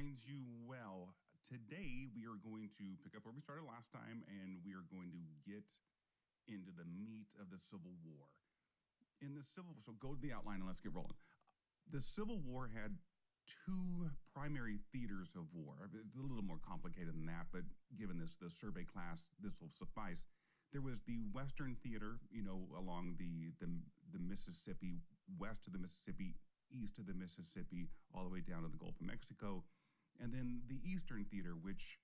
finds you well. Today, we are going to pick up where we started last time, and we are going to get into the meat of the Civil War. So go to the outline and let's get rolling. The Civil War had two primary theaters of war. It's a little more complicated than that, but given the survey class, this will suffice. There was the Western Theater, along the Mississippi, west of the Mississippi, east of the Mississippi, all the way down to the Gulf of Mexico. And then the Eastern Theater, which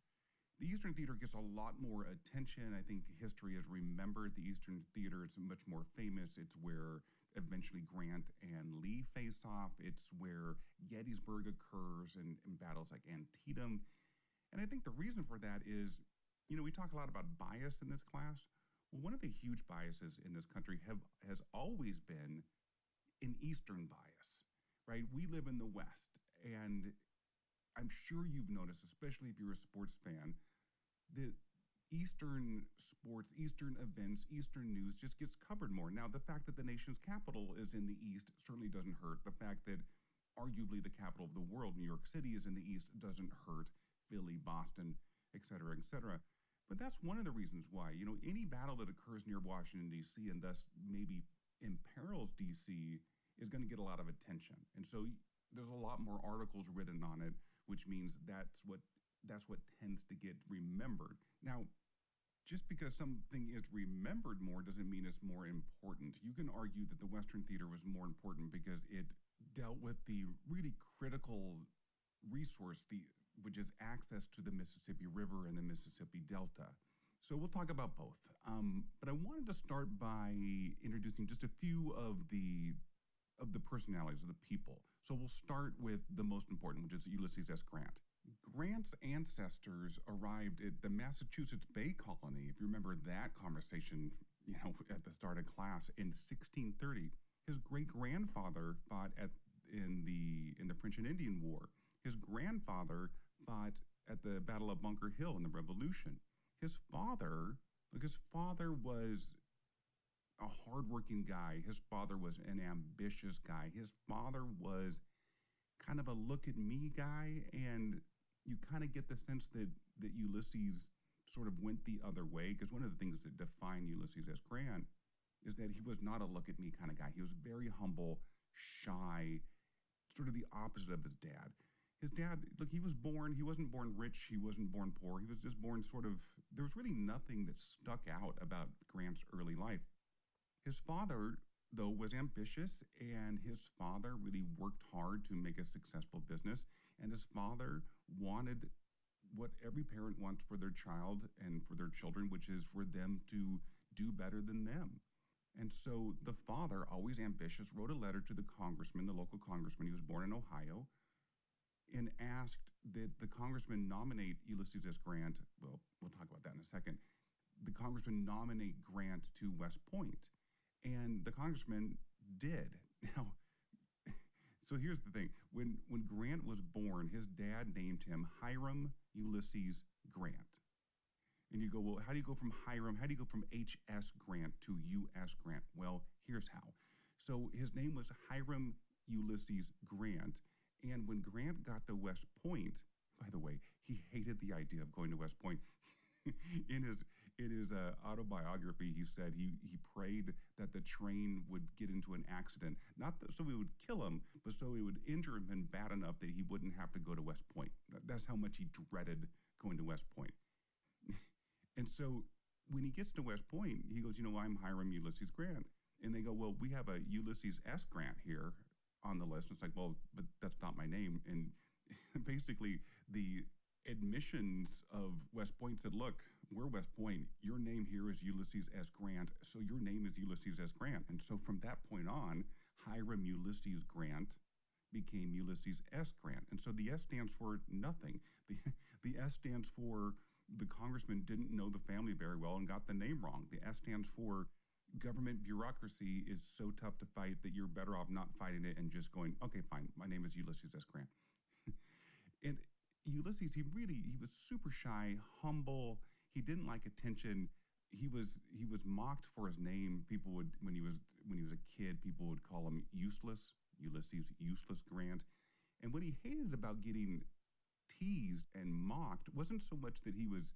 the Eastern Theater gets a lot more attention. I think history has remembered the Eastern Theater. It's much more famous. It's where eventually Grant and Lee face off. It's where Gettysburg occurs and battles like Antietam. And I think the reason for that is, we talk a lot about bias in this class. Well, one of the huge biases in this country has always been an Eastern bias, right? We live in the West, and I'm sure you've noticed, especially if you're a sports fan, that Eastern sports, Eastern events, Eastern news just gets covered more. Now, the fact that the nation's capital is in the East certainly doesn't hurt. The fact that arguably the capital of the world, New York City, is in the East doesn't hurt. Philly, Boston, et cetera, et cetera. But that's one of the reasons why, any battle that occurs near Washington, D.C., and thus maybe imperils D.C., is going to get a lot of attention. And so there's a lot more articles written on it, which means that's what tends to get remembered. Now, just because something is remembered more doesn't mean it's more important. You can argue that the Western Theater was more important because it dealt with the really critical resource, which is access to the Mississippi River and the Mississippi Delta. So we'll talk about both. But I wanted to start by introducing just a few of the personalities of the people. So we'll start with the most important, which is Ulysses S. Grant. Grant's ancestors arrived at the Massachusetts Bay Colony, if you remember that conversation, at the start of class, in 1630. His great-grandfather fought in the French and Indian War. His grandfather fought at the Battle of Bunker Hill in the Revolution. His father was a hardworking guy. His father was an ambitious guy. His father was kind of a look-at-me guy, and you kind of get the sense that Ulysses sort of went the other way, because one of the things that defined Ulysses S. Grant is that he was not a look-at-me kind of guy. He was very humble, shy, sort of the opposite of his dad. His dad, he wasn't born rich, he wasn't born poor, he was just born there was really nothing that stuck out about Grant's early life. His father, though, was ambitious, and his father really worked hard to make a successful business, and his father wanted what every parent wants for their child and for their children, which is for them to do better than them. And so the father, always ambitious, wrote a letter to the local congressman, he was born in Ohio, and asked that the congressman nominate Ulysses S. Grant. Well, we'll talk about that in a second. The congressman nominate Grant to West Point. And the congressman did. Now, so here's the thing. When Grant was born, his dad named him Hiram Ulysses Grant. And you go, well, how do you go from H.S. Grant to U.S. Grant? Well, here's how. So his name was Hiram Ulysses Grant. And when Grant got to West Point, by the way, he hated the idea of going to West Point. In his autobiography, he said he prayed that the train would get into an accident, not so it would kill him, but so it would injure him bad enough that he wouldn't have to go to West Point. That's how much he dreaded going to West Point. And so when he gets to West Point, he goes, I'm Hiram Ulysses Grant. And they go, well, we have a Ulysses S. Grant here on the list. It's like, well, but that's not my name. And basically the admissions of West Point said, look, we're West Point. Your name here is Ulysses S. Grant, so your name is Ulysses S. Grant. And so from that point on, Hiram Ulysses Grant became Ulysses S. Grant. And so the S stands for nothing. The S stands for the congressman didn't know the family very well and got the name wrong. The S stands for government bureaucracy is so tough to fight that you're better off not fighting it and just going, okay, fine, my name is Ulysses S. Grant. And Ulysses, he was super shy, humble. He didn't like attention. He was mocked for his name. People would, when he was a kid, people would call him useless, Ulysses Useless Grant. And what he hated about getting teased and mocked wasn't so much that he was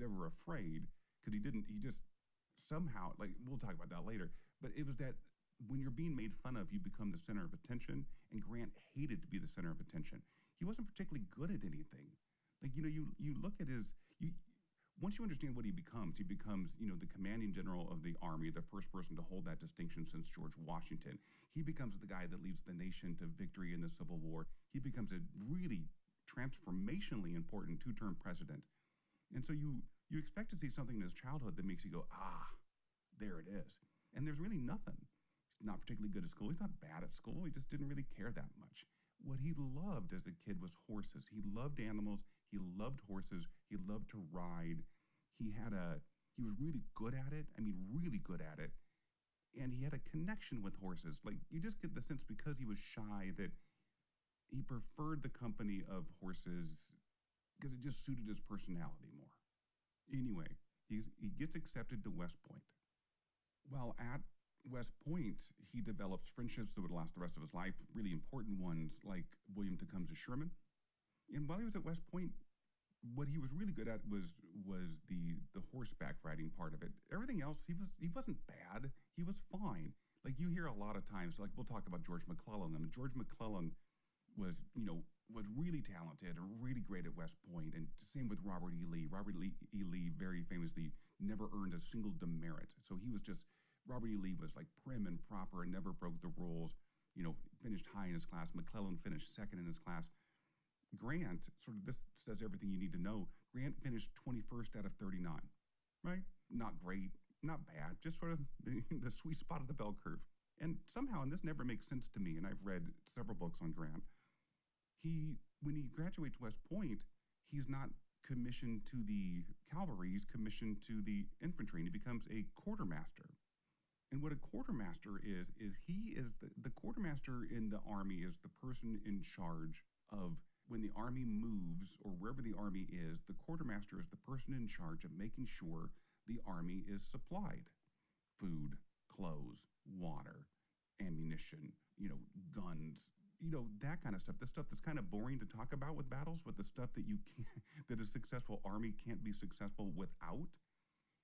ever afraid, because he just somehow, like, we'll talk about that later, but it was that when you're being made fun of, you become the center of attention, and Grant hated to be the center of attention. He wasn't particularly good at anything. Like, you look at his you once you understand what he becomes, the commanding general of the army, the first person to hold that distinction since George Washington. He becomes the guy that leads the nation to victory in the Civil War. He becomes a really transformationally important two-term president. And so you expect to see something in his childhood that makes you go, there it is. And there's really nothing. He's not particularly good at school. He's not bad at school. He just didn't really care that much. What he loved as a kid was horses. He loved animals. He loved horses. He loved to ride. He was really good at it. I mean, really good at it. And he had a connection with horses. Like, you just get the sense, because he was shy, that he preferred the company of horses because it just suited his personality more. Anyway, he gets accepted to West Point. While at West Point, he develops friendships that would last the rest of his life, really important ones like William Tecumseh Sherman. And while he was at West Point, what he was really good at was the horseback riding part of it. Everything else, he wasn't bad. He was fine. Like, you hear a lot of times, like, we'll talk about George McClellan. I mean, George McClellan was really talented, really great at West Point, and same with Robert E. Lee. Robert E. Lee very famously never earned a single demerit. So Robert E. Lee was like prim and proper and never broke the rules, finished high in his class. McClellan finished second in his class. Grant, sort of, this says everything you need to know. Grant finished 21st out of 39, right? Not great, not bad, just sort of the sweet spot of the bell curve. And somehow, and this never makes sense to me, and I've read several books on Grant, when he graduates West Point, he's not commissioned to the cavalry, he's commissioned to the infantry, and he becomes a quartermaster. And what a quartermaster is he is the quartermaster in the army is the person in charge of, when the army moves or wherever the army is, the quartermaster is the person in charge of making sure the army is supplied. Food, clothes, water, ammunition, guns, that kind of stuff. The stuff that's kind of boring to talk about with battles, but the stuff that that a successful army can't be successful without.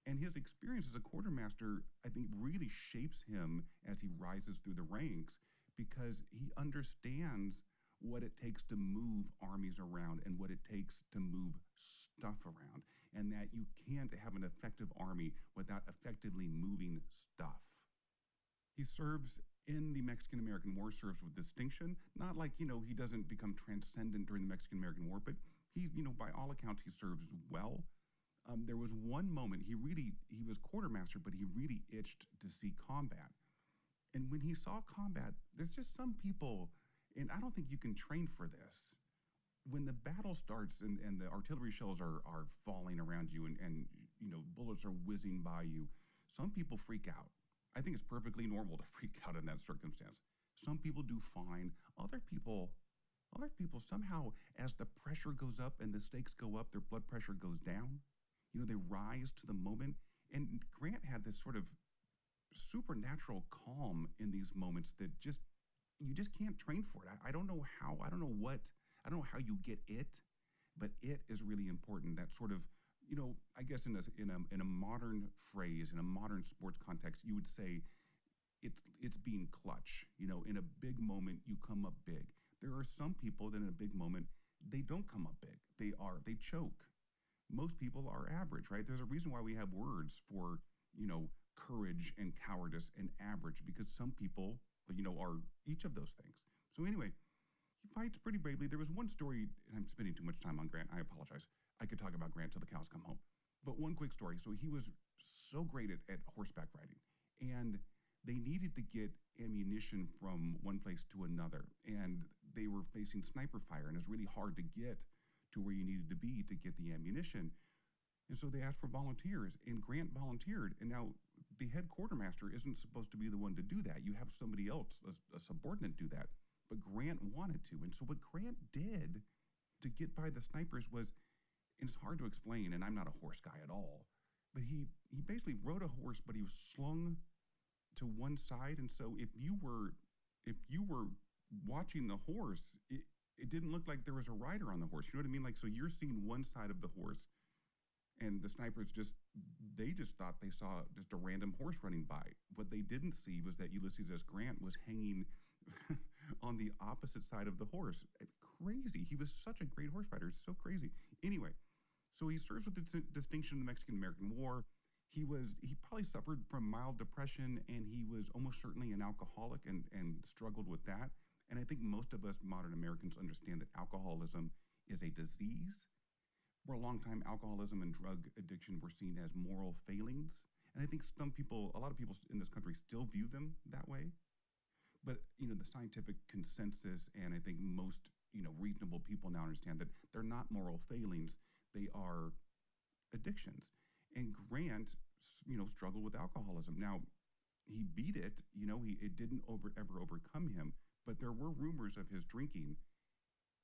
And his experience as a quartermaster, I think, really shapes him as he rises through the ranks, because he understands what it takes to move armies around and what it takes to move stuff around, and that you can't have an effective army without effectively moving stuff. He serves in the Mexican-American War, serves with distinction, not like, he doesn't become transcendent during the Mexican-American War, but he's, by all accounts, he serves well. There was one moment, he was quartermaster, but he really itched to see combat. And when he saw combat, there's just some people, and I don't think you can train for this. When the battle starts and the artillery shells are falling around you and bullets are whizzing by you, some people freak out. I think it's perfectly normal to freak out in that circumstance. Some people do fine. Other people somehow, as the pressure goes up and the stakes go up, their blood pressure goes down. They rise to the moment. And Grant had this sort of supernatural calm in these moments that you just can't train for it. I don't know how. I don't know how you get it, but it is really important. That sort of, I guess in a modern phrase, in a modern sports context, you would say it's being clutch. In a big moment, you come up big. There are some people that in a big moment, they don't come up big. They choke. Most people are average, right? There's a reason why we have words for, courage and cowardice and average, because some people, are each of those things. So anyway, he fights pretty bravely. There was one story, and I'm spending too much time on Grant. I apologize. I could talk about Grant till the cows come home. But one quick story. So he was so great at horseback riding, and they needed to get ammunition from one place to another, and they were facing sniper fire, and it was really hard to get to where you needed to be to get the ammunition. And so they asked for volunteers, and Grant volunteered. And now the head quartermaster isn't supposed to be the one to do that. You have somebody else, a subordinate, do that. But Grant wanted to. And so what Grant did to get by the snipers was, and it's hard to explain, and I'm not a horse guy at all, but he basically rode a horse, but he was slung to one side. And so if you were watching the horse, it didn't look like there was a rider on the horse. You know what I mean? Like, so you're seeing one side of the horse, and the snipers they just thought they saw just a random horse running by. What they didn't see was that Ulysses S. Grant was hanging on the opposite side of the horse. Crazy. He was such a great horse rider. It's so crazy. Anyway, so he serves with distinction in the Mexican-American War. He probably suffered from mild depression, and he was almost certainly an alcoholic and struggled with that. And I think most of us modern Americans understand that alcoholism is a disease. For a long time, alcoholism and drug addiction were seen as moral failings. And I think a lot of people in this country still view them that way. But, the scientific consensus, and I think most, reasonable people now understand that they're not moral failings. They are addictions. And Grant, struggled with alcoholism. Now, he beat it, it didn't ever overcome him, but there were rumors of his drinking.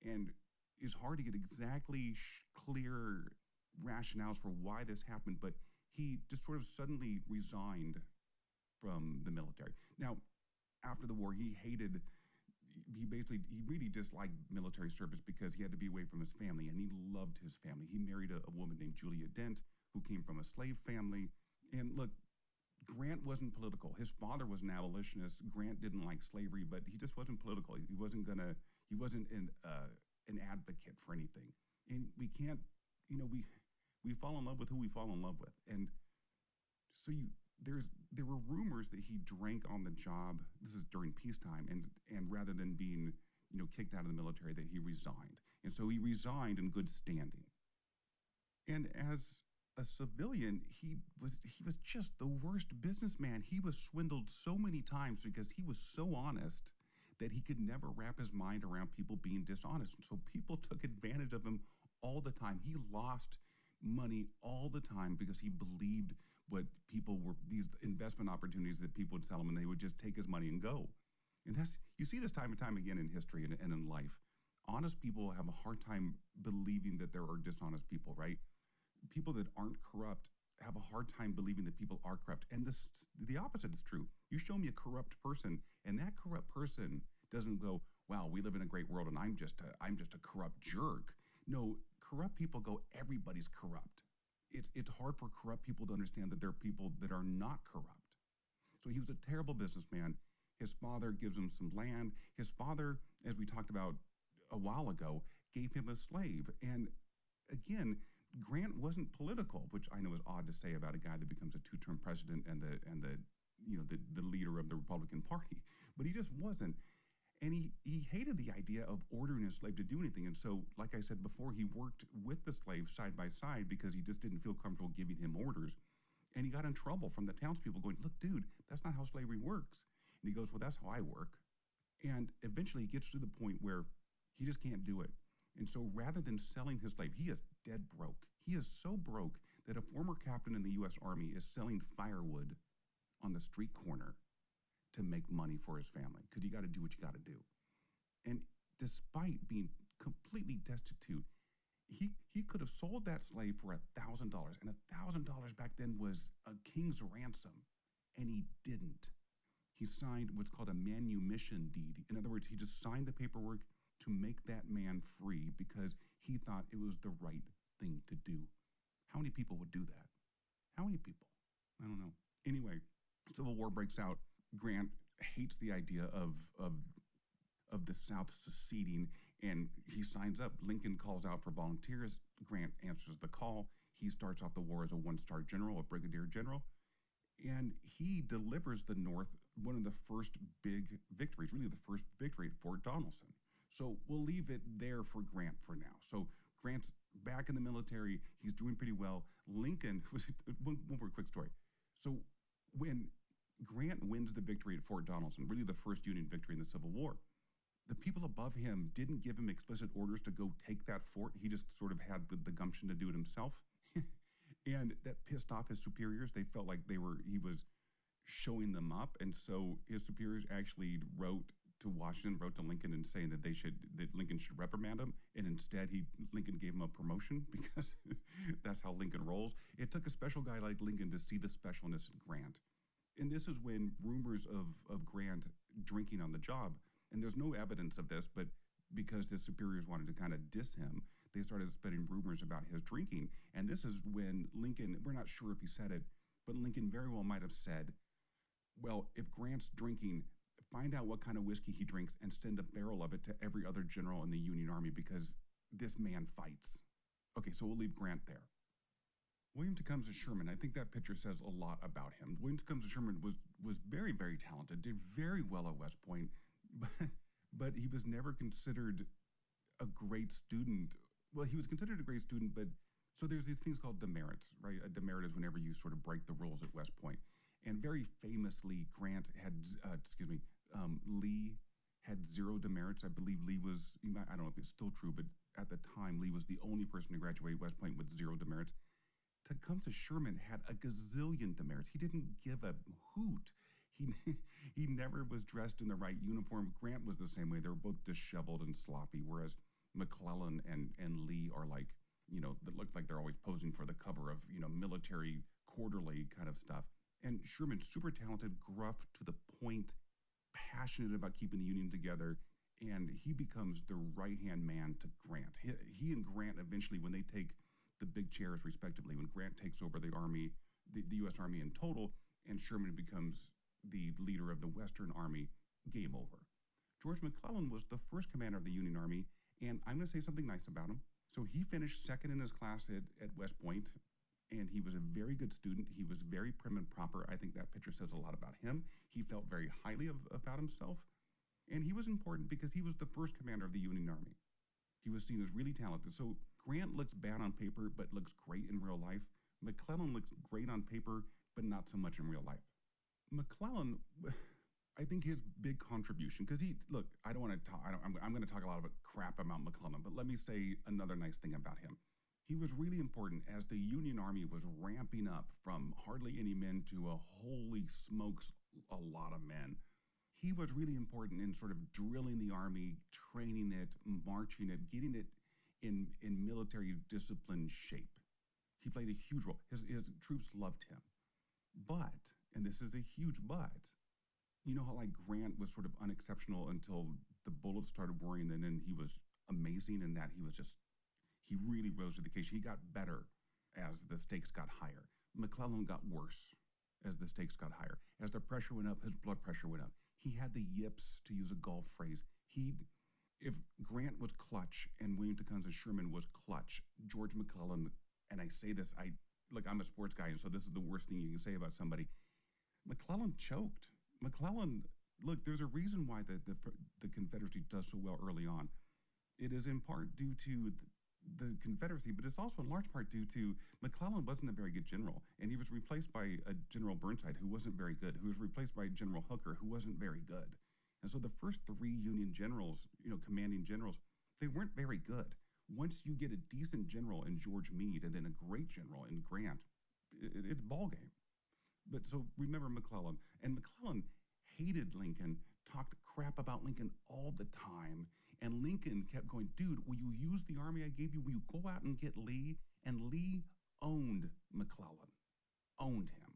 And it's hard to get exactly clear rationales for why this happened, but he just sort of suddenly resigned from the military. Now, after the war, he really disliked military service because he had to be away from his family, and he loved his family. He married a woman named Julia Dent, who came from a slave family. And look, Grant wasn't political. His father was an abolitionist. Grant didn't like slavery, but he just wasn't political. He wasn't an advocate for anything. And we can't, we fall in love with who we fall in love with. And so there were rumors that he drank on the job. This is during peacetime, and rather than being, kicked out of the military, that he resigned. And so he resigned in good standing. And as a civilian, he was just the worst businessman. He was swindled so many times because he was so honest that he could never wrap his mind around people being dishonest. So people took advantage of him all the time. He lost money all the time because he believed what people were, these investment opportunities that people would sell him, and they would just take his money and go. And you see this time and time again in history and in life. Honest people have a hard time believing that there are dishonest people, right? People that aren't corrupt have a hard time believing that people are corrupt. And the opposite is true. You show me a corrupt person, and that corrupt person doesn't go, wow, we live in a great world and I'm just a corrupt jerk. No, corrupt people go, everybody's corrupt. It's hard for corrupt people to understand that there are people that are not corrupt. So he was a terrible businessman. His father gives him some land. His father, as we talked about a while ago, gave him a slave. And again, Grant wasn't political, which I know is odd to say about a guy that becomes a two-term president and the leader of the Republican Party, but he just wasn't. And he hated the idea of ordering a slave to do anything. And so, like I said before, he worked with the slave side by side because he just didn't feel comfortable giving him orders. And he got in trouble from the townspeople going, look, dude, that's not how slavery works. And he goes, well, that's how I work. And eventually he gets to the point where he just can't do it. And so rather than selling his slave, he is dead broke. He is so broke that a former captain in the U.S. Army is selling firewood on the street corner to make money for his family, because you got to do what you got to do. And despite being completely destitute, he could have sold that slave for $1,000, and $1,000 back then was a king's ransom, and he didn't. He signed what's called a manumission deed. In other words, he just signed the paperwork to make that man free because he thought it was the right thing to do. How many people would do that? How many people? I don't know. Anyway, Civil War breaks out. Grant hates the idea of the South seceding, and he signs up. Lincoln calls out for volunteers. Grant answers the call. He starts off the war as a one-star general, a brigadier general, and he delivers the North one of the first big victories, really the first victory at Fort Donelson. So we'll leave it there for Grant for now. So Grant's back in the military. He's doing pretty well. Lincoln, one more quick story. So when Grant wins the victory at Fort Donelson, really the first Union victory in the Civil War, the people above him didn't give him explicit orders to go take that fort. He just sort of had the gumption to do it himself. And that pissed off his superiors. They felt like he was showing them up. And so his superiors actually wrote to Lincoln and saying that Lincoln should reprimand him. And instead Lincoln gave him a promotion because that's how Lincoln rolls. It took a special guy like Lincoln to see the specialness in Grant. And this is when rumors of Grant drinking on the job, and there's no evidence of this, but because his superiors wanted to kind of diss him, they started spreading rumors about his drinking. And this is when Lincoln, we're not sure if he said it, but Lincoln very well might have said, well, if Grant's drinking, find out what kind of whiskey he drinks and send a barrel of it to every other general in the Union Army because this man fights. Okay, so we'll leave Grant there. William Tecumseh Sherman, I think that picture says a lot about him. William Tecumseh Sherman was very, very talented, did very well at West Point, but he was never considered a great student. Well, he was considered a great student, but so there's these things called demerits, right? A demerit is whenever you sort of break the rules at West Point. And very famously, Grant had, Lee had 0 demerits. I believe Lee was, I don't know if it's still true, but at the time, Lee was the only person to graduate West Point with 0 demerits. Tecumseh Sherman had a gazillion demerits. He didn't give a hoot. He never was dressed in the right uniform. Grant was the same way. They were both disheveled and sloppy, whereas McClellan and Lee are like, that look like they're always posing for the cover of, military quarterly kind of stuff. And Sherman, super talented, gruff, to the point, passionate about keeping the Union together. And he becomes the right-hand man to Grant. He and Grant eventually, when they take the big chairs respectively, when Grant takes over the Army, the U.S. Army in total, and Sherman becomes the leader of the Western Army, game over. George McClellan was the first commander of the Union Army, and I'm going to say something nice about him. So he finished second in his class at West Point, and he was a very good student. He was very prim and proper. I think that picture says a lot about him. He felt very highly about himself, and he was important because he was the first commander of the Union Army. He was seen as really talented. So Grant looks bad on paper, but looks great in real life. McClellan looks great on paper, but not so much in real life. McClellan, I think his big contribution, because I don't want to talk, I'm going to talk a lot about crap about McClellan, but let me say another nice thing about him. He was really important as the Union Army was ramping up from hardly any men to a holy smokes, a lot of men. He was really important in sort of drilling the army, training it, marching it, getting it in military discipline shape. He played a huge role. His troops loved him. But, and this is a huge but, you know how like Grant was sort of unexceptional until the bullets started whirring, and then he was amazing in that he really rose to the occasion. He got better as the stakes got higher. McClellan got worse as the stakes got higher. As the pressure went up, his blood pressure went up. He had the yips, to use a golf phrase. If Grant was clutch and William Tecumseh Sherman was clutch, George McClellan, and I say this, I'm a sports guy, and so this is the worst thing you can say about somebody. McClellan choked. McClellan, there's a reason why the Confederacy does so well early on. It is in part due to the Confederacy, but it's also in large part due to McClellan wasn't a very good general, and he was replaced by a General Burnside who wasn't very good, who was replaced by General Hooker who wasn't very good. And so the first 3 Union generals, commanding generals, they weren't very good. Once you get a decent general in George Meade and then a great general in Grant, it's ball game. But so remember McClellan, and McClellan hated Lincoln, talked crap about Lincoln all the time. And Lincoln kept going, dude, will you use the army I gave you? Will you go out and get Lee? And Lee owned McClellan, owned him.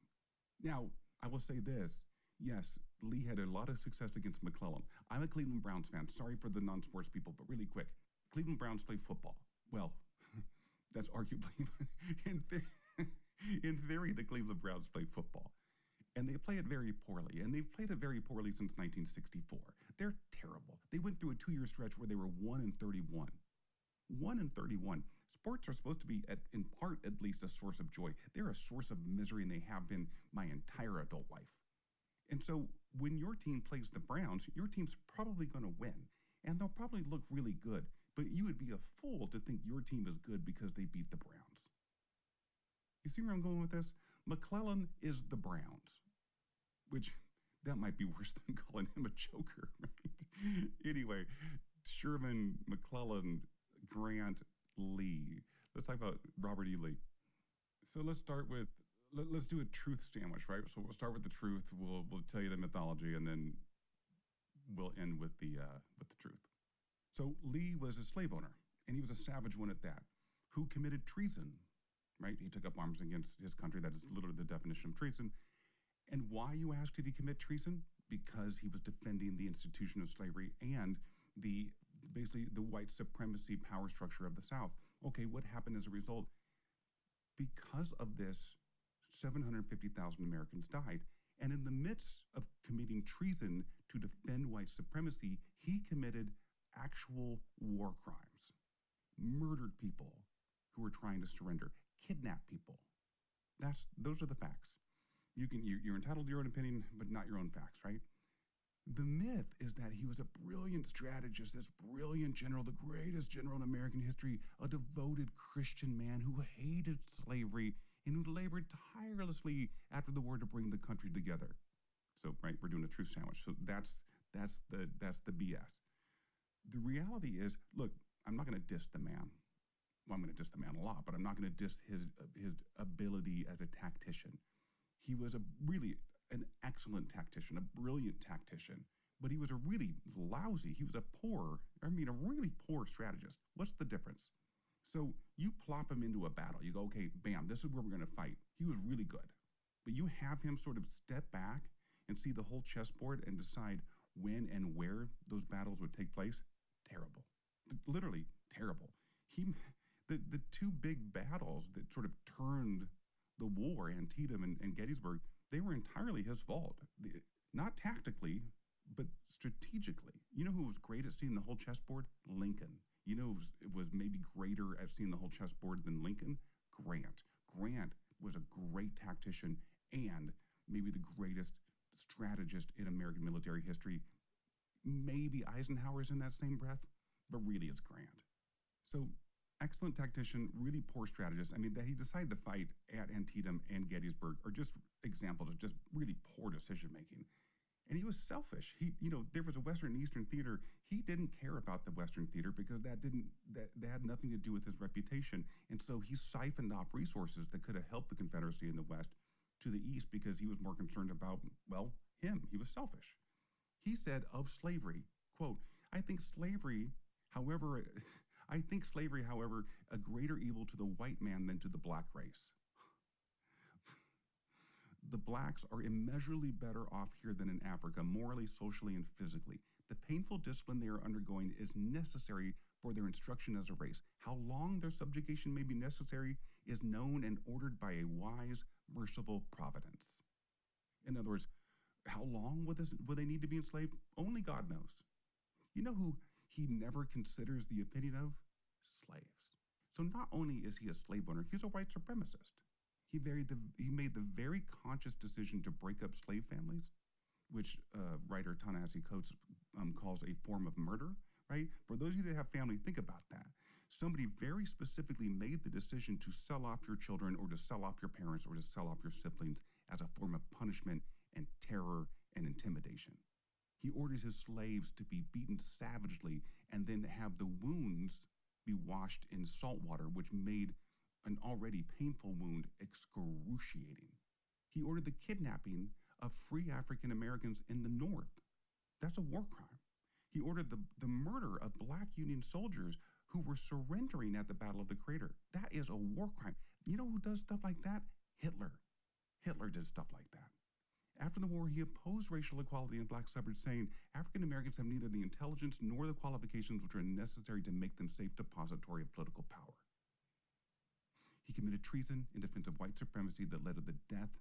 Now, I will say this. Yes, Lee had a lot of success against McClellan. I'm a Cleveland Browns fan. Sorry for the non-sports people, but really quick. Cleveland Browns play football. Well, that's arguably, in theory, the Cleveland Browns play football. And they play it very poorly. And they've played it very poorly since 1964. They're terrible. They went through a 2-year stretch where they were 1-31. 1-31. Sports are supposed to be, in part at least, a source of joy. They're a source of misery, and they have been my entire adult life. And so when your team plays the Browns, your team's probably going to win. And they'll probably look really good. But you would be a fool to think your team is good because they beat the Browns. You see where I'm going with this? McClellan is the Browns, which that might be worse than calling him a choker, right? Anyway, Sherman, McClellan, Grant, Lee. Let's talk about Robert E. Lee. So let's do a truth sandwich, right? So we'll start with the truth. We'll tell you the mythology, and then we'll end with the truth. So Lee was a slave owner, and he was a savage one at that, who committed treason, right? He took up arms against his country. That is literally the definition of treason. And why, you ask, did he commit treason? Because he was defending the institution of slavery and the basically the white supremacy power structure of the South. Okay, what happened as a result? Because of this, 750,000 Americans died. And in the midst of committing treason to defend white supremacy, he committed actual war crimes, murdered people who were trying to surrender, kidnapped people. Those are the facts. You're entitled to your own opinion, but not your own facts, right? The myth is that he was a brilliant strategist, this brilliant general, the greatest general in American history, a devoted Christian man who hated slavery and who labored tirelessly after the war to bring the country together. So, right, we're doing a truth sandwich. So that's the BS. The reality is, look, I'm not going to diss the man. Well, I'm going to diss the man a lot, but I'm not going to diss his ability as a tactician. He was an excellent tactician, a brilliant tactician, but he was a really really poor strategist. What's the difference? So you plop him into a battle. You go, okay, bam, this is where we're going to fight. He was really good. But you have him sort of step back and see the whole chessboard and decide when and where those battles would take place. Terrible. Literally terrible. The two big battles that sort of turned the war, Antietam and Gettysburg, they were entirely his fault. Not tactically, but strategically. You know who was great at seeing the whole chessboard? Lincoln. You know who was maybe greater at seeing the whole chessboard than Lincoln? Grant. Grant was a great tactician and maybe the greatest strategist in American military history. Maybe Eisenhower's in that same breath, but really it's Grant. So excellent tactician, really poor strategist. I mean, that he decided to fight at Antietam and Gettysburg are just examples of just really poor decision making. And he was selfish. There was a Western and Eastern theater. He didn't care about the Western theater because that had nothing to do with his reputation. And so he siphoned off resources that could have helped the Confederacy in the West to the East because he was more concerned about, well, him. He was selfish. He said of slavery, quote, I think slavery, however, a greater evil to the white man than to the black race. The blacks are immeasurably better off here than in Africa, morally, socially, and physically. The painful discipline they are undergoing is necessary for their instruction as a race. How long their subjugation may be necessary is known and ordered by a wise, merciful providence. In other words, how long will they need to be enslaved? Only God knows. You know who he never considers the opinion of? Slaves. So not only is he a slave owner, he's a white supremacist. He made the very conscious decision to break up slave families, which writer Ta-Nehisi Coates calls a form of murder, right? For those of you that have family, think about that. Somebody very specifically made the decision to sell off your children or to sell off your parents or to sell off your siblings as a form of punishment and terror and intimidation. He orders his slaves to be beaten savagely and then have the wounds be washed in salt water, which made an already painful wound excruciating. He ordered the kidnapping of free African Americans in the North. That's a war crime. He ordered the murder of Black Union soldiers who were surrendering at the Battle of the Crater. That is a war crime. You know who does stuff like that? Hitler. Hitler did stuff like that. After the war, he opposed racial equality in black suburbs, saying African Americans have neither the intelligence nor the qualifications which are necessary to make them safe depository of political power. He committed treason in defense of white supremacy that led to the death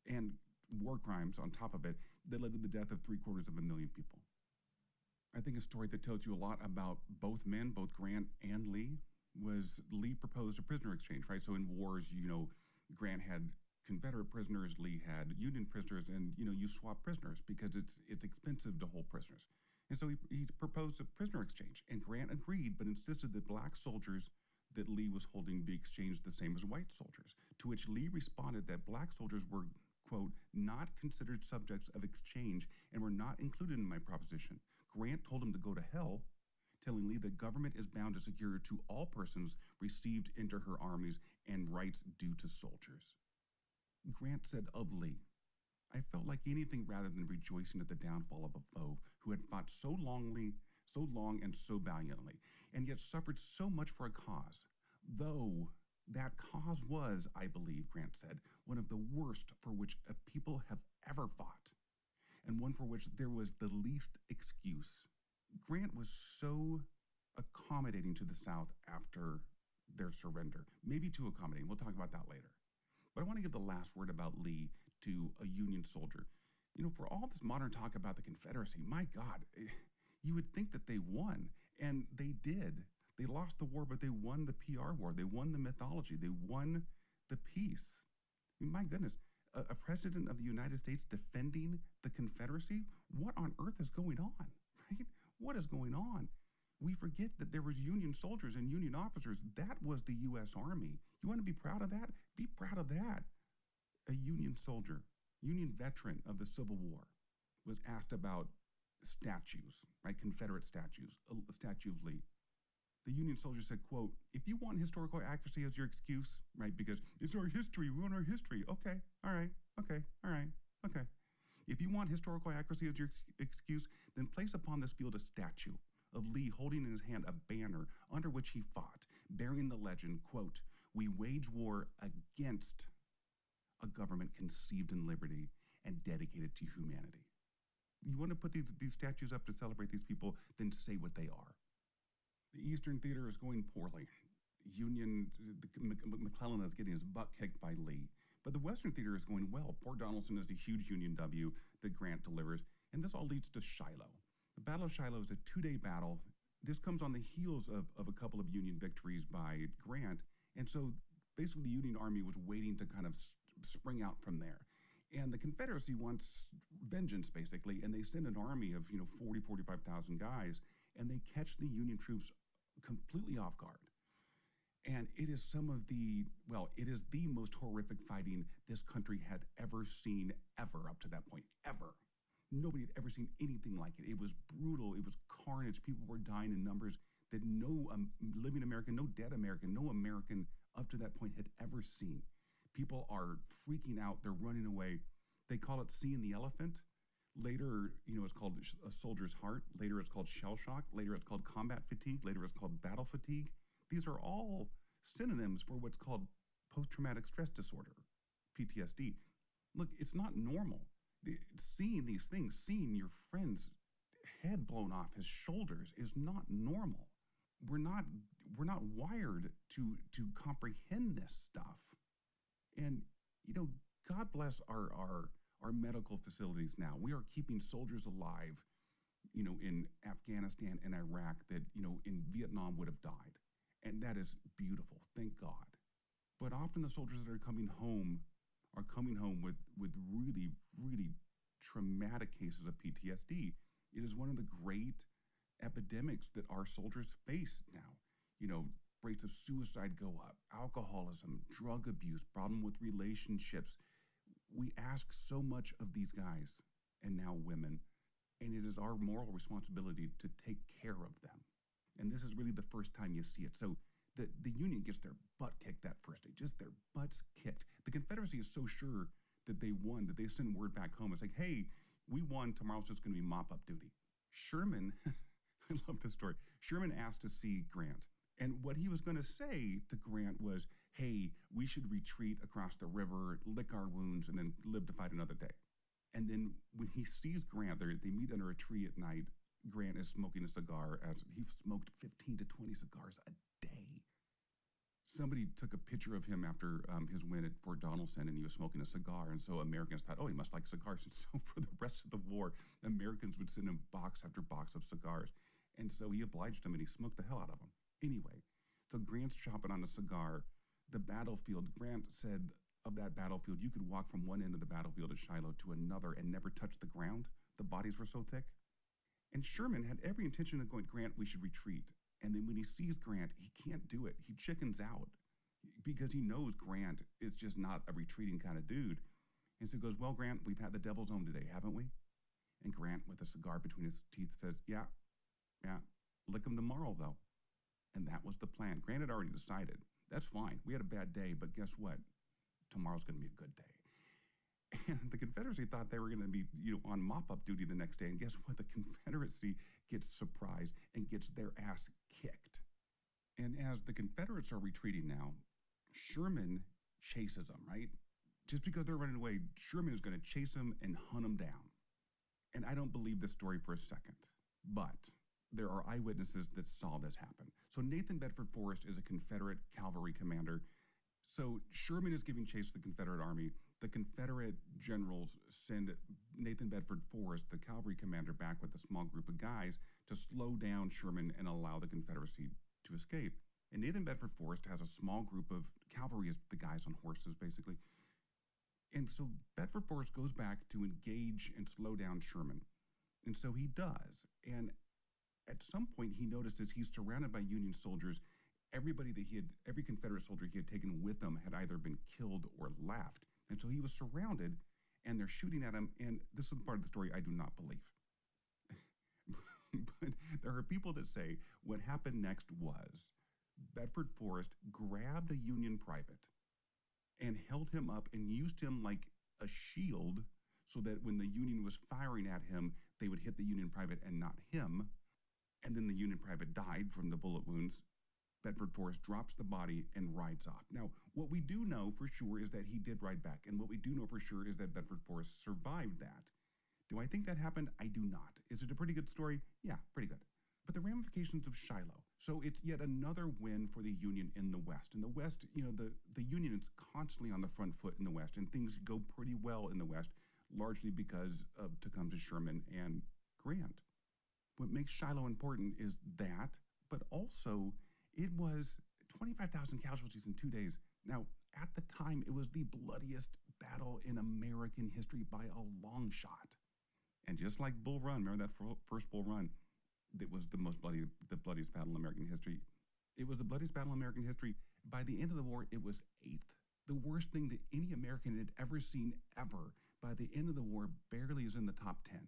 and war crimes on top of it that led to the death of 750,000 people. I think a story that tells you a lot about both men, both Grant and Lee, was Lee proposed a prisoner exchange, right? So in wars, Grant had Confederate prisoners, Lee had Union prisoners, and you swap prisoners because it's expensive to hold prisoners. And so he proposed a prisoner exchange, and Grant agreed, but insisted that black soldiers that Lee was holding be exchanged the same as white soldiers, to which Lee responded that black soldiers were, quote, not considered subjects of exchange and were not included in my proposition. Grant told him to go to hell, telling Lee that government is bound to secure to all persons received into her armies and rights due to soldiers. Grant said of Lee, I felt like anything rather than rejoicing at the downfall of a foe who had fought so long and so valiantly, and yet suffered so much for a cause, though that cause was, I believe, Grant said, one of the worst for which a people have ever fought, and one for which there was the least excuse. Grant was so accommodating to the South after their surrender. Maybe too accommodating. We'll talk about that later. But I want to give the last word about Lee to a Union soldier. For all this modern talk about the Confederacy, my God, you would think that they won, and they did. They lost the war, but they won the PR war. They won the mythology. They won the peace. My goodness, a president of the United States defending the Confederacy? What on earth is going on, right? What is going on? We forget that there was Union soldiers and Union officers. That was the U.S. Army. You want to be proud of that? Be proud of that. A Union soldier, Union veteran of the Civil War, was asked about statues, right? Confederate statues, a statue of Lee. The Union soldier said, quote, "If you want historical accuracy as your excuse, right, because it's our history, we want our history. Okay, all right, okay, all right, okay. If you want historical accuracy as your excuse, then place upon this field a statue of Lee holding in his hand a banner under which he fought, bearing the legend, quote, 'We wage war against a government conceived in liberty and dedicated to humanity.'" You want to put these statues up to celebrate these people, then say what they are. The Eastern Theater is going poorly. McClellan is getting his butt kicked by Lee. But the Western Theater is going well. Port Donelson is a huge Union W that Grant delivers, and this all leads to Shiloh. The Battle of Shiloh is a 2-day battle. This comes on the heels of a couple of Union victories by Grant, and so basically the Union Army was waiting to kind of spring out from there. And the Confederacy wants vengeance, basically, and they send an army of 45,000 guys, and they catch the Union troops completely off guard. And it is it is the most horrific fighting this country had ever seen, ever up to that point, ever. Nobody had ever seen anything like it. It was brutal. It was carnage. People were dying in numbers that no living American, no dead American, no American up to that point had ever seen. People are freaking out. They're running away. They call it seeing the elephant. Later, it's called a soldier's heart. Later, it's called shell shock. Later, it's called combat fatigue. Later, it's called battle fatigue. These are all synonyms for what's called post-traumatic stress disorder, PTSD. Look, it's not normal. Seeing these things, seeing your friend's head blown off his shoulders is not normal. We're not wired to comprehend this stuff. And, God bless our medical facilities now. We are keeping soldiers alive, in Afghanistan and Iraq that, in Vietnam would have died. And that is beautiful. Thank God. But often the soldiers that are coming home with really, really traumatic cases of PTSD. It is one of the great epidemics that our soldiers face now. Rates of suicide go up, alcoholism, drug abuse, problem with relationships. We ask so much of these guys and now women, and it is our moral responsibility to take care of them. And this is really the first time you see it. So the Union gets their butt kicked that first day, just their butts kicked. The Confederacy is so sure that they won that they send word back home. It's like, hey, we won. Tomorrow's just going to be mop-up duty. Sherman, I love this story. Sherman asked to see Grant. And what he was going to say to Grant was, hey, we should retreat across the river, lick our wounds, and then live to fight another day. And then when he sees Grant, they meet under a tree at night. Grant is smoking a cigar as he smoked 15 to 20 cigars a day. Somebody took a picture of him after his win at Fort Donelson, and he was smoking a cigar. And so Americans thought, oh, he must like cigars. And so for the rest of the war, Americans would send him box after box of cigars. And so he obliged them, and he smoked the hell out of them. Anyway, so Grant's chopping on a cigar. The battlefield, Grant said of that battlefield, you could walk from one end of the battlefield at Shiloh to another and never touch the ground. The bodies were so thick. And Sherman had every intention of going, Grant, we should retreat. And then when he sees Grant, he can't do it. He chickens out because he knows Grant is just not a retreating kind of dude. And so he goes, well, Grant, we've had the devil's own today, haven't we? And Grant, with a cigar between his teeth, says, yeah. Lick him tomorrow, though. And that was the plan. Grant had already decided, that's fine. We had a bad day, but guess what? Tomorrow's going to be a good day. And the Confederacy thought they were going to be, on mop-up duty the next day. And guess what? The Confederacy gets surprised and gets their ass kicked. And as the Confederates are retreating now, Sherman chases them, right? Just because they're running away, Sherman is going to chase them and hunt them down. And I don't believe this story for a second. But there are eyewitnesses that saw this happen. So Nathan Bedford Forrest is a Confederate cavalry commander. So Sherman is giving chase to the Confederate army. The Confederate generals send Nathan Bedford Forrest, the cavalry commander, back with a small group of guys to slow down Sherman and allow the Confederacy to escape. And Nathan Bedford Forrest has a small group of cavalry, as the guys on horses, basically. And so Bedford Forrest goes back to engage and slow down Sherman. And so he does. And at some point, he notices he's surrounded by Union soldiers. Every Confederate soldier he had taken with him had either been killed or left. And so he was surrounded, and they're shooting at him. And this is the part of the story I do not believe. But there are people that say what happened next was Bedford Forrest grabbed a Union private and held him up and used him like a shield so that when the Union was firing at him, they would hit the Union private and not him. And then the Union private died from the bullet wounds. Bedford Forrest drops the body and rides off. Now, what we do know for sure is that he did ride back. And what we do know for sure is that Bedford Forrest survived that. Do I think that happened? I do not. Is it a pretty good story? Yeah, pretty good. But the ramifications of Shiloh. So it's yet another win for the Union in the West. In the West, the Union is constantly on the front foot in the West, and things go pretty well in the West, largely because of Tecumseh Sherman and Grant. What makes Shiloh important is that, but also it was 25,000 casualties in 2 days. Now, at the time, it was the bloodiest battle in American history by a long shot. And just like Bull Run, remember that first Bull Run? That was the bloodiest battle in American history. It was the bloodiest battle in American history. By the end of the war, it was 8th. The worst thing that any American had ever seen ever. By the end of the war, barely is in the top 10.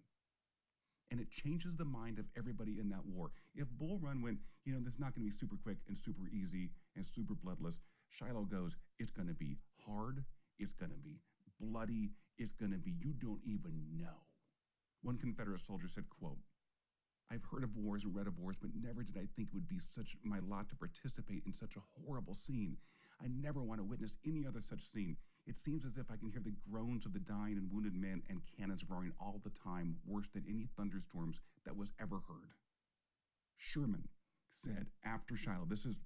And it changes the mind of everybody in that war. If Bull Run went, this is not going to be super quick and super easy and super bloodless, Shiloh goes, it's going to be hard, it's going to be bloody, it's going to be, you don't even know. One Confederate soldier said, quote, "I've heard of wars and read of wars, but never did I think it would be such my lot to participate in such a horrible scene. I never want to witness any other such scene. It seems as if I can hear the groans of the dying and wounded men and cannons roaring all the time, worse than any thunderstorms that was ever heard." Sherman said after Shiloh, this is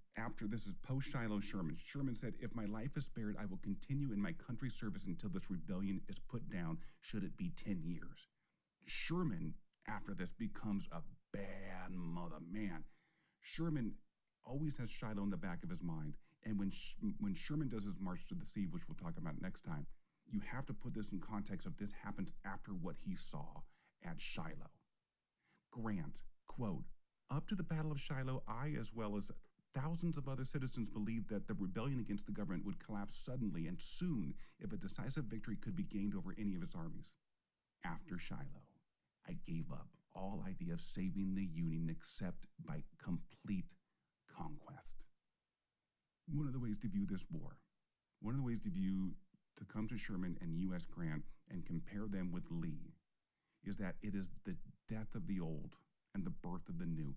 post-Shiloh Sherman. Sherman said, "If my life is spared, I will continue in my country's service until this rebellion is put down, should it be 10 years. Sherman, after this, becomes a bad mother. Man, Sherman always has Shiloh in the back of his mind. And when Sherman does his march to the sea, which we'll talk about next time, you have to put this in context of this happens after what he saw at Shiloh. Grant, quote, "Up to the Battle of Shiloh, I, as well as thousands of other citizens, believed that the rebellion against the government would collapse suddenly and soon if a decisive victory could be gained over any of its armies. After Shiloh, I gave up all idea of saving the Union except by complete conquest." One of the ways to view this war, one of the ways to view Tecumseh Sherman and U.S. Grant and compare them with Lee is that it is the death of the old and the birth of the new.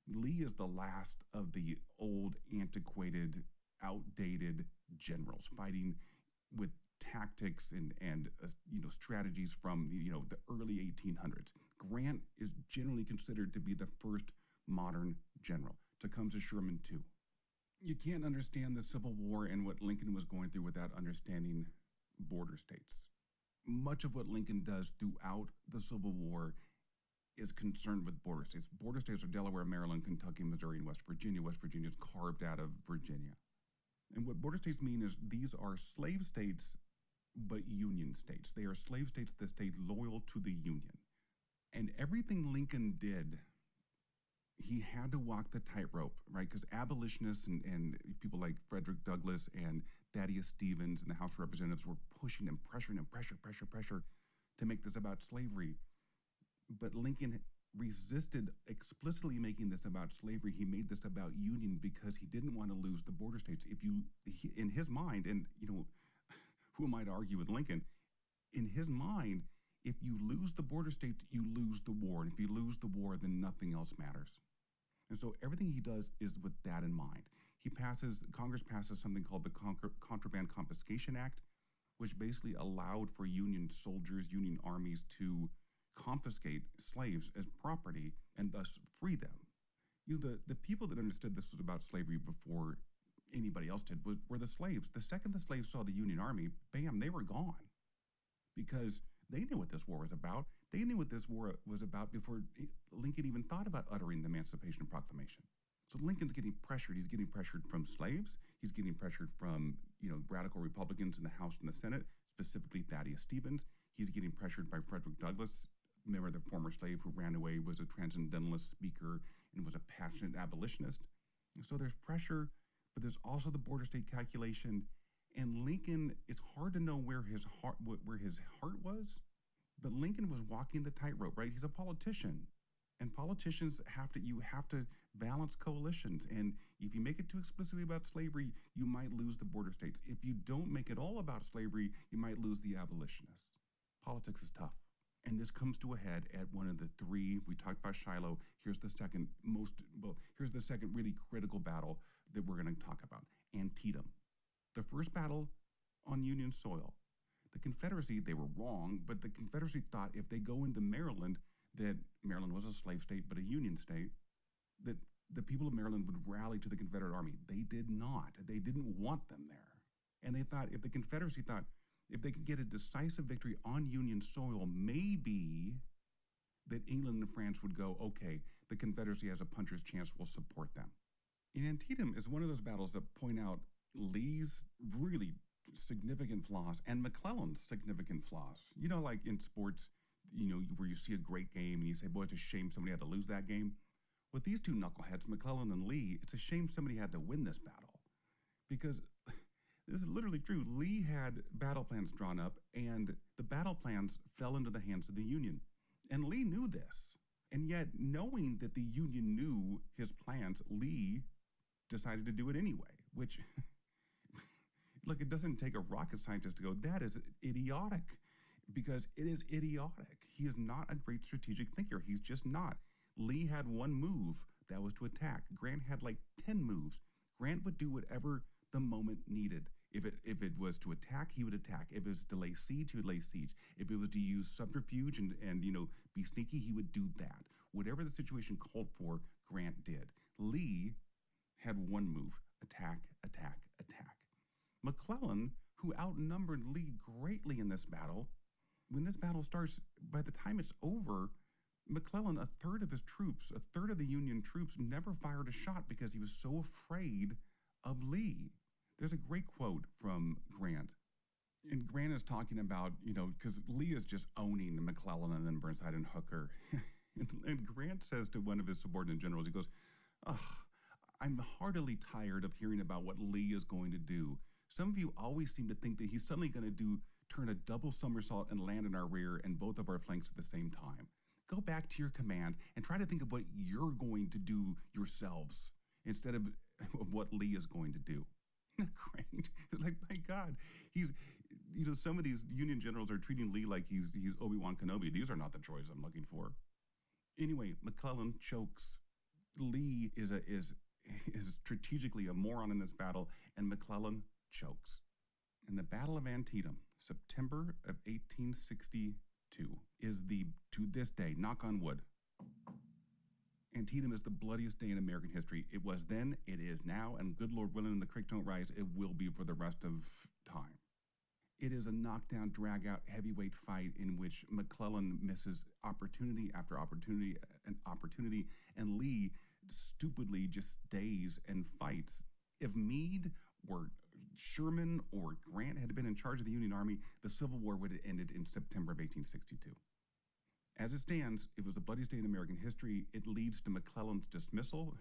Lee is the last of the old, antiquated, outdated generals fighting with tactics and strategies from the early 1800s. Grant is generally considered to be the first modern general. Tecumseh Sherman too. You can't understand the Civil War and what Lincoln was going through without understanding border states. Much of what Lincoln does throughout the Civil War is concerned with border states. Border states are Delaware, Maryland, Kentucky, Missouri, and West Virginia. West Virginia is carved out of Virginia. And what border states mean is these are slave states, but Union states. They are slave states that stayed loyal to the Union. And everything Lincoln did, he had to walk the tightrope, right? Because abolitionists and people like Frederick Douglass and Thaddeus Stevens in the House of Representatives were pushing and pressuring and pressure to make this about slavery. But Lincoln resisted explicitly making this about slavery. He made this about Union because he didn't want to lose the border states. In his mind, and who am I to argue with Lincoln? In his mind, if you lose the border states, you lose the war. And if you lose the war, then nothing else matters. And so everything he does is with that in mind. Congress passes something called the Contraband Confiscation Act, which basically allowed for Union soldiers, Union armies to confiscate slaves as property and thus free them. The people that understood this was about slavery before anybody else did were the slaves. The second the slaves saw the Union Army, bam, they were gone because they knew what this war was about. They knew what this war was about before Lincoln even thought about uttering the Emancipation Proclamation. So Lincoln's getting pressured. He's getting pressured from slaves. He's getting pressured from, radical Republicans in the House and the Senate, specifically Thaddeus Stevens. He's getting pressured by Frederick Douglass, remember the former slave who ran away, was a transcendentalist speaker, and was a passionate abolitionist. And so there's pressure, but there's also the border state calculation. And Lincoln, it's hard to know where his heart was, but Lincoln was walking the tightrope, right? He's a politician. And politicians have to balance coalitions. And if you make it too explicitly about slavery, you might lose the border states. If you don't make it all about slavery, you might lose the abolitionists. Politics is tough. And this comes to a head at one of the three. We talked about Shiloh. Here's the second really critical battle that we're going to talk about, Antietam. The first battle on Union soil. The Confederacy, they were wrong, but the Confederacy thought if they go into Maryland, that Maryland was a slave state, but a Union state, that the people of Maryland would rally to the Confederate Army. They did not. They didn't want them there. And they thought, if the Confederacy thought, if they could get a decisive victory on Union soil, maybe that England and France would go, okay, the Confederacy has a puncher's chance, we'll support them. And Antietam is one of those battles that point out Lee's really significant flaws and McClellan's significant flaws. Like in sports, where you see a great game and you say, boy, it's a shame somebody had to lose that game. With these two knuckleheads, McClellan and Lee, it's a shame somebody had to win this battle. Because this is literally true. Lee had battle plans drawn up, and the battle plans fell into the hands of the Union. And Lee knew this. And yet, knowing that the Union knew his plans, Lee decided to do it anyway, which, look, it doesn't take a rocket scientist to go, that is idiotic. Because it is idiotic. He is not a great strategic thinker. He's just not. Lee had one move, that was to attack. Grant had like 10 moves. Grant would do whatever the moment needed. If it was to attack, he would attack. If it was to lay siege, he would lay siege. If it was to use subterfuge and be sneaky, he would do that. Whatever the situation called for, Grant did. Lee had one move, attack, attack, attack. McClellan, who outnumbered Lee greatly in this battle, when this battle starts, by the time it's over, McClellan, a third of the Union troops, never fired a shot because he was so afraid of Lee. There's a great quote from Grant. And Grant is talking about, because Lee is just owning McClellan and then Burnside and Hooker. and Grant says to one of his subordinate generals, he goes, ugh, I'm heartily tired of hearing about what Lee is going to do. Some of you always seem to think that he's suddenly going to turn a double somersault and land in our rear and both of our flanks at the same time. Go back to your command and try to think of what you're going to do yourselves instead of what Lee is going to do. Great. It's like, my God, he's, some of these Union generals are treating Lee like he's Obi-Wan Kenobi. These are not the droids I'm looking for. Anyway, McClellan chokes. Lee is strategically a moron in this battle, and McClellan chokes. And the Battle of Antietam, September of 1862, is to this day, knock on wood, Antietam is the bloodiest day in American history. It was then, it is now, and good Lord willing, the creek don't rise, it will be for the rest of time. It is a knockdown, drag-out, heavyweight fight in which McClellan misses opportunity after opportunity and opportunity, and Lee stupidly just stays and fights. If Meade or Sherman or Grant had been in charge of the Union Army, the Civil War would have ended in September of 1862. As it stands, it was the bloodiest day in American history. It leads to McClellan's dismissal.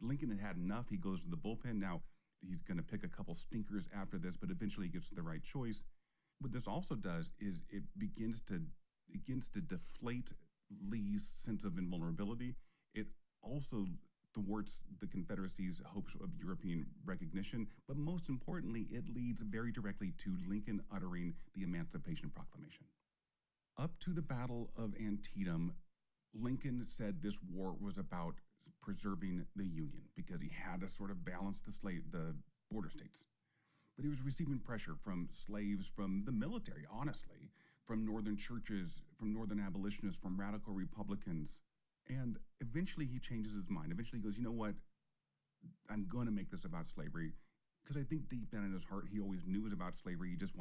Lincoln had had enough. He goes to the bullpen. Now, he's going to pick a couple stinkers after this, but eventually he gets to the right choice. What this also does is it begins to deflate Lee's sense of invulnerability. It also thwarts the Confederacy's hopes of European recognition, but most importantly, it leads very directly to Lincoln uttering the Emancipation Proclamation. Up to the Battle of Antietam, Lincoln said this war was about preserving the Union because he had to sort of balance the border states. But he was receiving pressure from slaves, from the military, honestly, from northern churches, from northern abolitionists, from radical Republicans. And eventually he changes his mind. Eventually he goes, you know what? I'm going to make this about slavery. Because I think deep down in his heart, he always knew it was about slavery. He was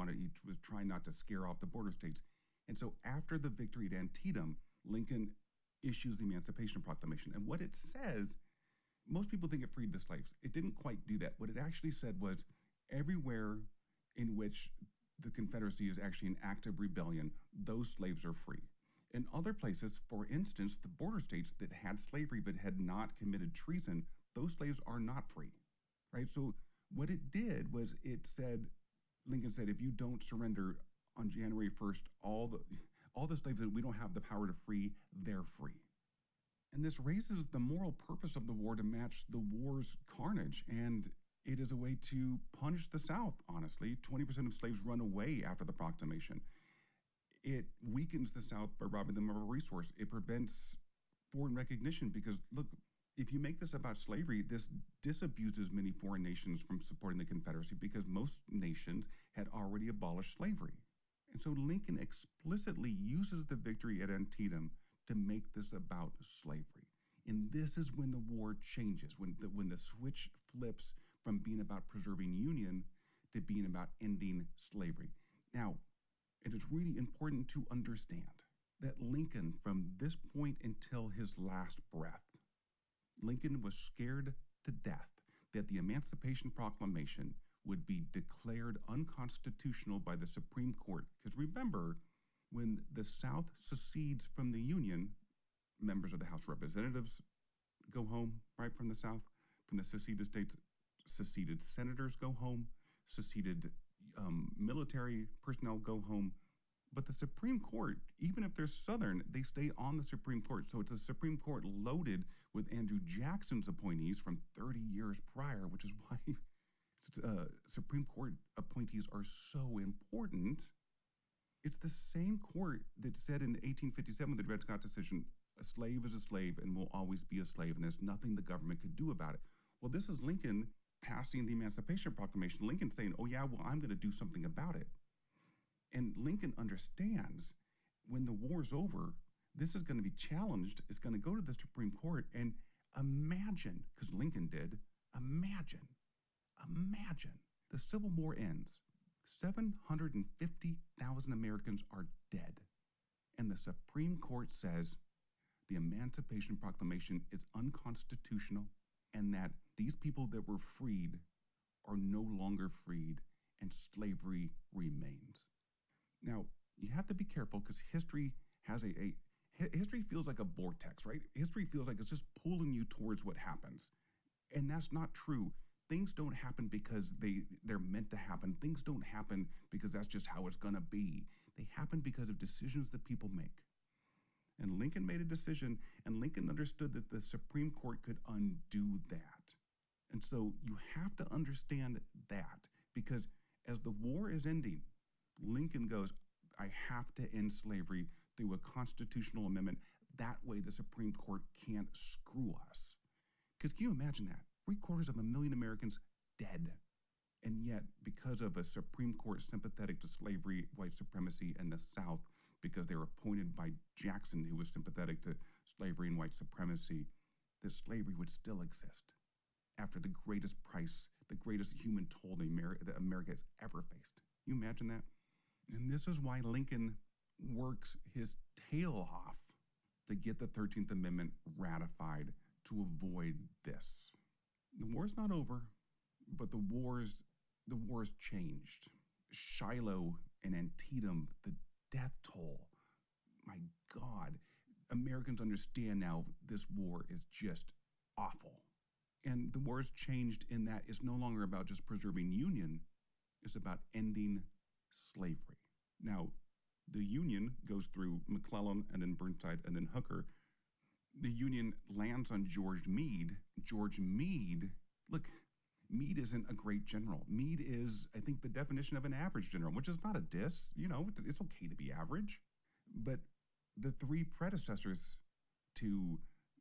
trying not to scare off the border states. And so after the victory at Antietam, Lincoln issues the Emancipation Proclamation. And what it says, most people think it freed the slaves. It didn't quite do that. What it actually said was everywhere in which the Confederacy is actually an active rebellion, those slaves are free. In other places, for instance, the border states that had slavery but had not committed treason, those slaves are not free, right? So what it did was Lincoln said, if you don't surrender on January 1st, all the slaves that we don't have the power to free, they're free. And this raises the moral purpose of the war to match the war's carnage. And it is a way to punish the South, honestly. 20% of slaves run away after the proclamation. It weakens the South by robbing them of a resource. It prevents foreign recognition because, look, if you make this about slavery, this disabuses many foreign nations from supporting the Confederacy because most nations had already abolished slavery. And so Lincoln explicitly uses the victory at Antietam to make this about slavery. And this is when the war changes, when the switch flips from being about preserving Union to being about ending slavery. Now, it is really important to understand that Lincoln, from this point until his last breath, Lincoln was scared to death that the Emancipation Proclamation would be declared unconstitutional by the Supreme Court. Because remember, when the South secedes from the Union, members of the House of Representatives go home, right, from the South. From the seceded states, seceded senators go home, seceded military personnel go home. But the Supreme Court, even if they're Southern, they stay on the Supreme Court. So it's a Supreme Court loaded with Andrew Jackson's appointees from 30 years prior, which is why Supreme Court appointees are so important. It's the same court that said in 1857, the Dred Scott decision, a slave is a slave and will always be a slave, and there's nothing the government could do about it. Well, this is Lincoln passing the Emancipation Proclamation. Lincoln saying, oh yeah, well, I'm going to do something about it. And Lincoln understands when the war's over, this is going to be challenged. It's going to go to the Supreme Court. And imagine, because Lincoln did, imagine, the Civil War ends. 750,000 Americans are dead. And the Supreme Court says the Emancipation Proclamation is unconstitutional and that these people that were freed are no longer freed and slavery remains. Now, you have to be careful because history has history feels like a vortex, right? History feels like it's just pulling you towards what happens. And that's not true. Things don't happen because they're meant to happen. Things don't happen because that's just how it's going to be. They happen because of decisions that people make. And Lincoln made a decision, and Lincoln understood that the Supreme Court could undo that. And so you have to understand that because as the war is ending, Lincoln goes, I have to end slavery through a constitutional amendment. That way the Supreme Court can't screw us. Because can you imagine that? 750,000 Americans dead. And yet, because of a Supreme Court sympathetic to slavery, white supremacy, and the South, because they were appointed by Jackson, who was sympathetic to slavery and white supremacy, that slavery would still exist after the greatest price, the greatest human toll that America has ever faced. You imagine that? And this is why Lincoln works his tail off to get the 13th Amendment ratified to avoid this. The war's not over, but the war's changed. Shiloh and Antietam, the death toll. My God, Americans understand now this war is just awful. And the war's changed in that it's no longer about just preserving Union, it's about ending slavery. Now, the Union goes through McClellan and then Burnside and then Hooker. The Union lands on George Meade. George Meade, look, Meade isn't a great general. Meade is, I think, the definition of an average general, which is not a diss. You know, it's okay to be average. But the three predecessors to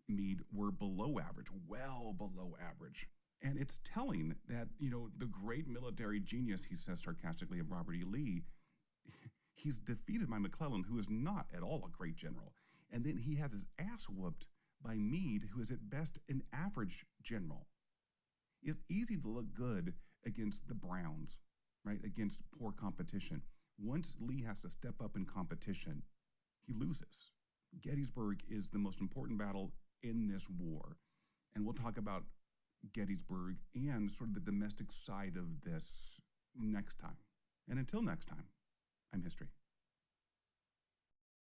Meade were below average, well below average. And it's telling that, the great military genius, he says sarcastically, of Robert E. Lee, he's defeated by McClellan, who is not at all a great general. And then he has his ass whooped by Meade, who is at best an average general. It's easy to look good against the Browns, right? Against poor competition. Once Lee has to step up in competition, he loses. Gettysburg is the most important battle in this war. And we'll talk about Gettysburg and sort of the domestic side of this next time. And until next time, I'm History.